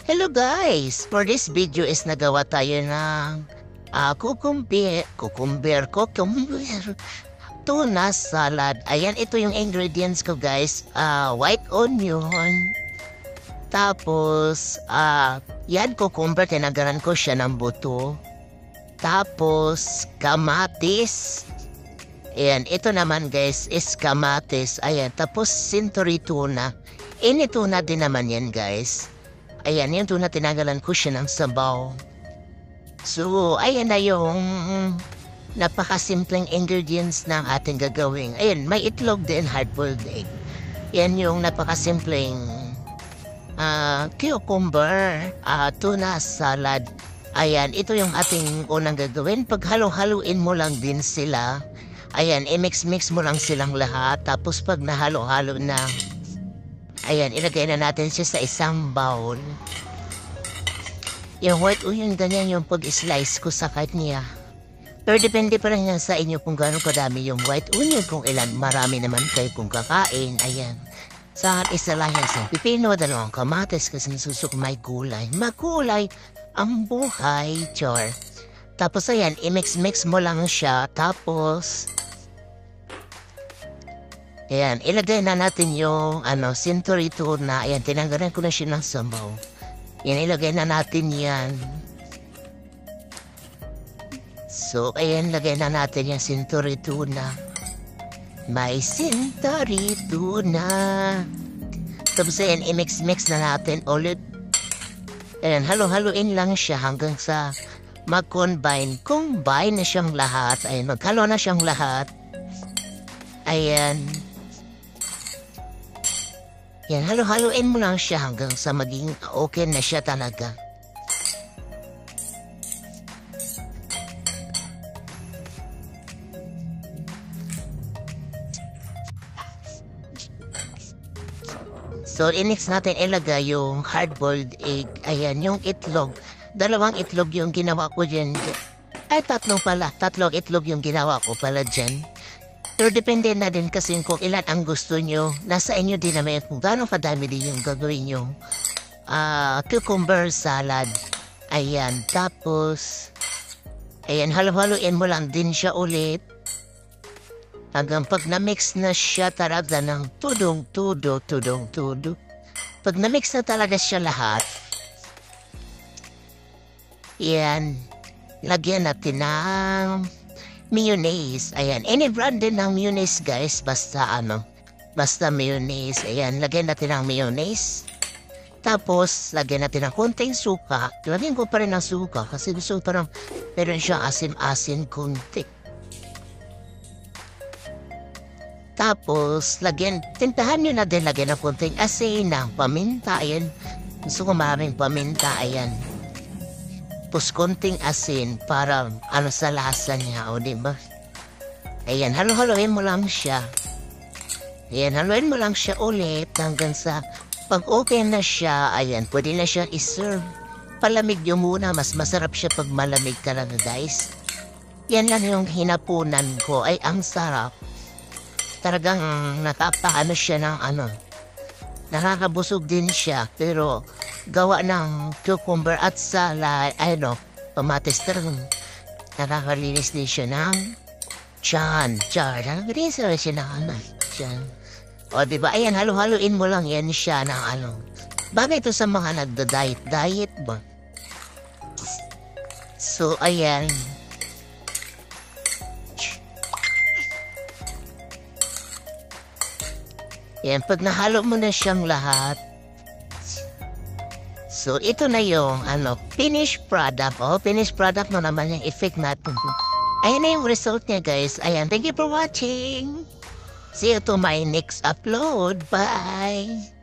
Hello guys! For this video is nagawa tayo ng cucumber tuna salad. Ayan, ito yung ingredients ko guys. White onion. Tapos, yan cucumber, tinagaran ko siya ng buto. Tapos, kamatis. Ayan, ito naman guys is kamatis. Ayan, tapos century tuna. Ini tuna din naman yan guys. Ayan, yung tuna tinagalan ko siya ng sabaw. So, ayan na yung napakasimpleng ingredients ng ating gagawin. Ayan, may itlog din, hard-boiled egg. Yan yung napakasimpleng cucumber, tuna salad. Ayan, ito yung ating unang gagawin. Pag halo-haluin mo lang din sila, ayan, i-mix-mix mo lang silang lahat. Tapos pag nahalo-halo na, ayan, ilagay na natin siya sa isang bowl. Yung white onion, ganyan yung pag-slice ko sa kanya. Pero depende pa rin yan sa inyo kung gano'ng kadami yung white onion. Kung ilan, marami naman kayo kung kakain. Ayan. Sa akin, isa lang yan sa pipino, dalawang kamatis kasi nasusok may gulay. Magulay ang buhay, chor. Tapos ayan, i-mix-mix mo lang siya. Tapos, ayan, ilagay na natin yung century tuna. Ayan, tinanggalan ko na siya ng sabaw. Ayan, ilagay na natin yan. So, ayan, lagay na natin yung century tuna. May century tuna. Tapos ayan, i-mix-mix na natin ulit. Ayan, halo-haloin lang siya hanggang sa mag-combine. Combine na siyang lahat. Ayan, maghalo na siyang lahat. Ayan. Yan, halo-haloin mo lang siya hanggang sa maging okay na siya talaga. So, next natin ilagay yung hard-boiled egg. Ayan, yung itlog. Dalawang itlog yung ginawa ko dyan. Ay, tatlong pala. Tatlong itlog yung ginawa ko pala dyan. Pero depende na din kasi kung ilan ang gusto nyo. Nasa inyo din naman kung gano'ng kadami din yung gagawin nyo. Cucumber salad. Ayan. Tapos, ayan, halo-haloin mo lang din siya ulit. Hanggang pag na-mix na siya talaga ng tudong-tudo. Pag na-mix na talaga siya lahat, ayan, lagyan natin ng mayonnaise. Ayan, any brand din ng mayonnaise guys. Basta mayonnaise. Ayan, lagyan natin ng mayonnaise. Tapos, lagyan natin ng konting suka. Lagyan ko pa rin ng suka kasi gusto parang meron siyang asim-asim konti. Tapos, tintahan nyo na din lagyan ng konting asin ng paminta. Ayan, gusto ko maraming paminta. Ayan. Tapos konting asin para sa lasa niya, o diba? Ayan, halo-haloin mo lang siya. Ayan, haluin mo lang siya ulit hanggang sa pag okay na siya, ayan, pwede na siya iserve. Palamig nyo muna, mas masarap siya pag malamig talaga guys. Yan lang yung hinapunan ko, ay ang sarap. Talagang natapaano siya ng nakakabusog din siya, pero gawa ng cucumber at salad, kamatis talagang nakakalinis din siya ng tiyan. Nakakalinis siya ng tiyan. O diba, ayan, halo-haloin mo lang yan siya ng bagay ito sa mga nagda-diet ba? So, ayan. Yan, pag nahalo mo na siyang lahat, so ito na yung finished product. Finished product mo naman yung effect natin. Ayan na yung result niya guys. Ayan, thank you for watching. See you to my next upload. Bye!